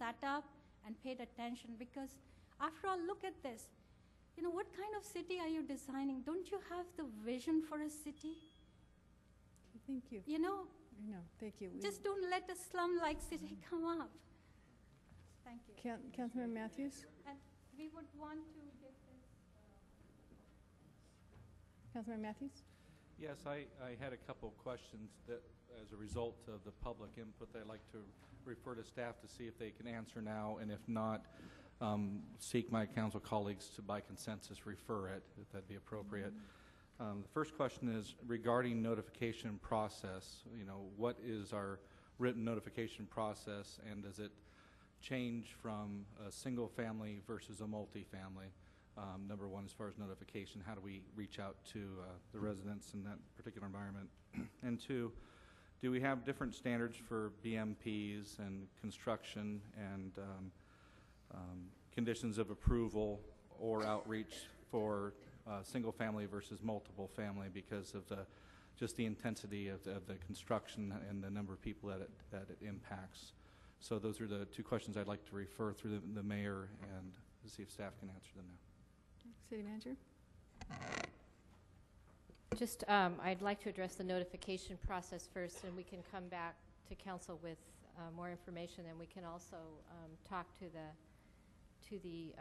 sat up and paid attention, because after all, look at this. You know, what kind of city are you designing? Don't you have the vision for a city? Thank you. You know? I know. Thank you. Just don't let a slum-like city come up. Thank you. Councilman Matthews? And we would want to get this. Councilman Matthews? Yes, I had a couple of questions that, as a result of the public input, that I'd like to refer to staff to see if they can answer now, and if not, seek my council colleagues to, by consensus, refer it, if that'd be appropriate. The first question is regarding notification process. You know, what is our written notification process, and does it change from a single family versus a multifamily? Number one, as far as notification, how do we reach out to the residents in that particular environment? And two, do we have different standards for BMPs and construction and conditions of approval or outreach for single family versus multiple family, because of just the intensity of the construction and the number of people that it impacts? So those are the two questions I'd like to refer through the mayor and see if staff can answer them now. City Manager? Just, I'd like to address the notification process first, and we can come back to council with more information, and we can also talk to the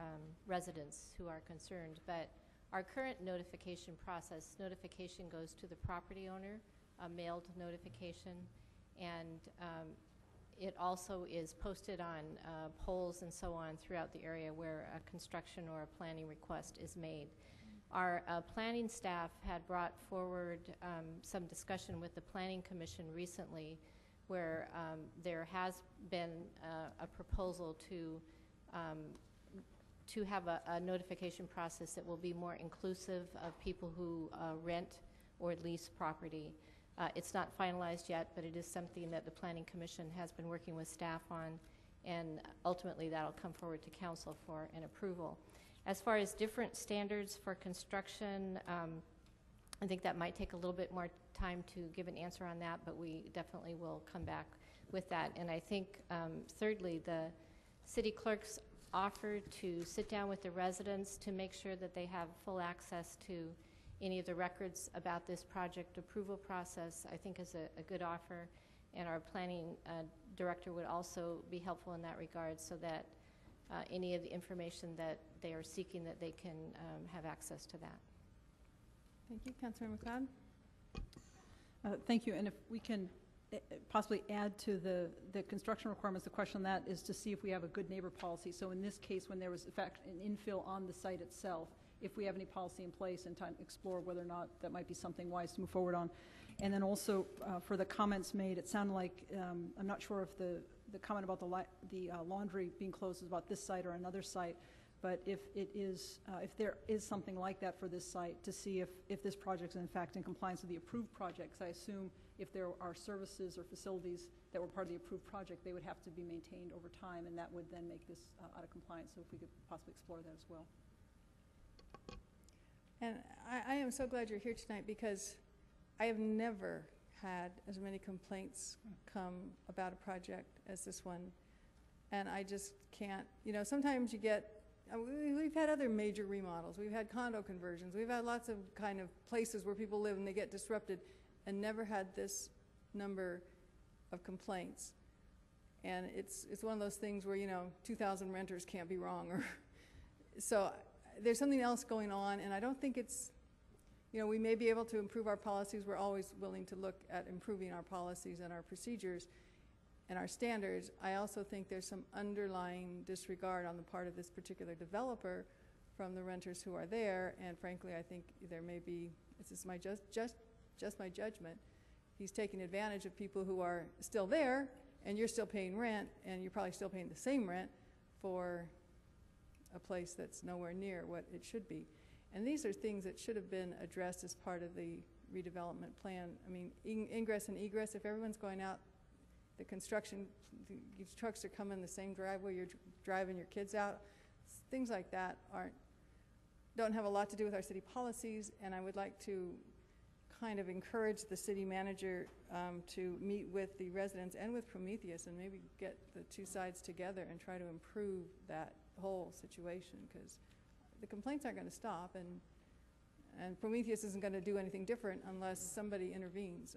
residents who are concerned. But our current notification process, notification goes to the property owner, a mailed notification, and it also is posted on poles and so on throughout the area where a construction or a planning request is made. Our planning staff had brought forward some discussion with the Planning Commission recently, where there has been a proposal to have a notification process that will be more inclusive of people who rent or lease property. It's not finalized yet, but it is something that the Planning Commission has been working with staff on, and ultimately that'll come forward to council for an approval. As far as different standards for construction, I think that might take a little bit more time to give an answer on that, but we definitely will come back with that. And I think, thirdly, the city clerk's offer to sit down with the residents to make sure that they have full access to any of the records about this project approval process, I think is a good offer, and our planning director would also be helpful in that regard, so that any of the information that they are seeking, that they can have access to that. Thank you. Councilor McLeod? Thank you. And if we can possibly add to the construction requirements, the question on that is to see if we have a good neighbor policy. So in this case, when there was in fact an infill on the site itself, if we have any policy in place, and time to explore whether or not that might be something wise to move forward on. And then also for the comments made, it sounded like, I'm not sure if the comment about the laundry being closed is about this site or another site, but if it is, if there is something like that for this site, to see if this project is in fact in compliance with the approved projects. I assume if there are services or facilities that were part of the approved project, they would have to be maintained over time, and that would then make this out of compliance. So if we could possibly explore that as well. And I am so glad you're here tonight, because I have never had as many complaints come about a project as this one. And I just can't, you know, sometimes you get, we've had other major remodels, we've had condo conversions, we've had lots of kind of places where people live and they get disrupted, and never had this number of complaints. And it's one of those things where, you know, 2,000 renters can't be wrong, or so there's something else going on, and I don't think it's, you know, we may be able to improve our policies. We're always willing to look at improving our policies and our procedures and our standards. I also think there's some underlying disregard on the part of this particular developer from the renters who are there, and frankly, I think there may be, this is my just my judgment, he's taking advantage of people who are still there, and you're still paying rent, and you're probably still paying the same rent for a place that's nowhere near what it should be. And these are things that should have been addressed as part of the redevelopment plan. I mean, ingress and egress, if everyone's going out, the construction, these trucks are coming the same driveway you're driving your kids out, things like that don't have a lot to do with our city policies, and I would like to kind of encourage the city manager to meet with the residents and with Prometheus and maybe get the two sides together and try to improve that whole situation, because the complaints aren't going to stop, and Prometheus isn't going to do anything different unless somebody intervenes.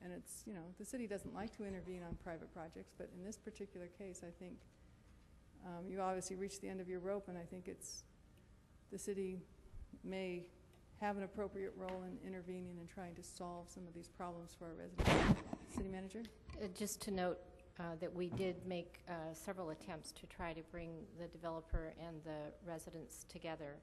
And it's, you know, the city doesn't like to intervene on private projects, but in this particular case, I think you obviously reached the end of your rope, and I think it's, the city may have an appropriate role in intervening and trying to solve some of these problems for our residents. City manager? Just to note that we did make several attempts to try to bring the developer and the residents together,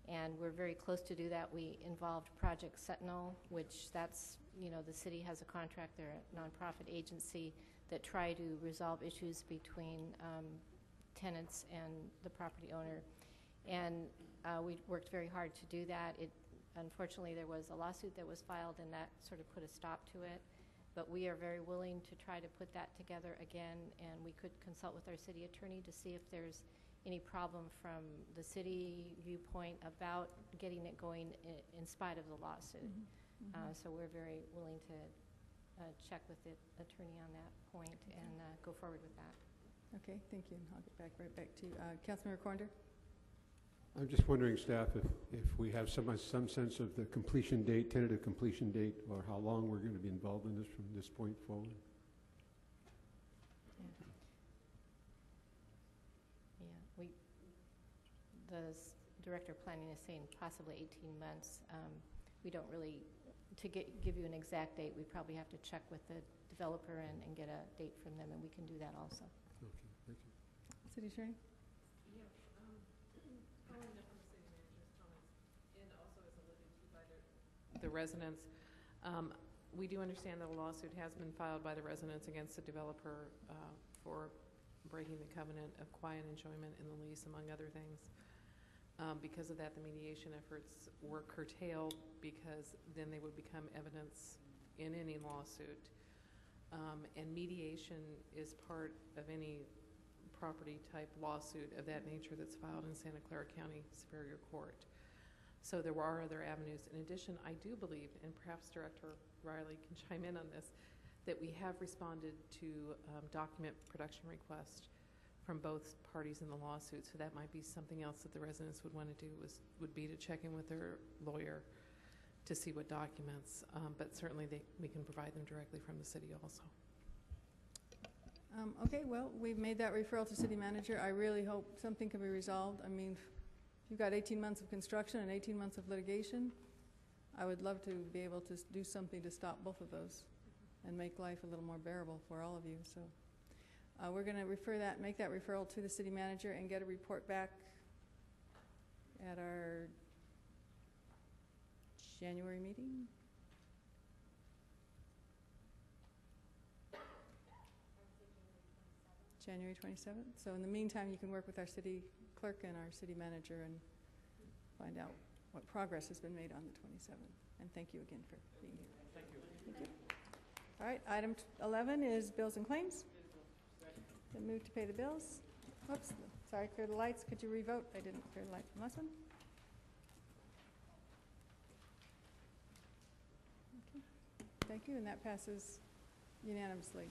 and we're very close to do that. We involved Project Sentinel, which that's, you know, the city has a contract, they're a nonprofit agency that try to resolve issues between tenants and the property owner. And we worked very hard to do that. Unfortunately, there was a lawsuit that was filed, and that sort of put a stop to it. But we are very willing to try to put that together again, and we could consult with our city attorney to see if there's any problem from the city viewpoint about getting it going in spite of the lawsuit. So we're very willing to check with the attorney on that point and go forward with that. Okay, thank you. I'll get right back to you. Councilmember Cornder? I'm just wondering, staff, if we have some sense of the completion date, tentative completion date, or how long we're going to be involved in this from this point forward. Yeah, the director of planning is saying possibly 18 months. We don't really, to give you an exact date, we probably have to check with the developer and get a date from them, and we can do that also. Okay, thank you. City attorney? Following up on the city manager's comments, and also as alluded to by the residents, we do understand that a lawsuit has been filed by the residents against the developer for breaking the covenant of quiet enjoyment in the lease, among other things. Because of that, the mediation efforts were curtailed, because then they would become evidence in any lawsuit. And mediation is part of any property type lawsuit of that nature that's filed in Santa Clara County Superior Court. So there are other avenues. In addition, I do believe, and perhaps Director Riley can chime in on this, that we have responded to document production requests from both parties in the lawsuit. So that might be something else that the residents would want to do, would be to check in with their lawyer to see what documents, but certainly we can provide them directly from the city also. Okay, well, we've made that referral to city manager. I really hope something can be resolved. I mean, if you've got 18 months of construction and 18 months of litigation, I would love to be able to do something to stop both of those and make life a little more bearable for all of you. So we're going to make that referral to the city manager and get a report back at our January meeting. January 27th. So in the meantime, you can work with our city clerk and our city manager and find out what progress has been made on the 27th. And thank you again for being here. Thank you. Thank you. All right, item 11 is bills and claims. Then move to pay the bills. Oops, sorry, clear the lights. Could you revote? I didn't clear the lights from last one. Okay. Thank you, and that passes unanimously.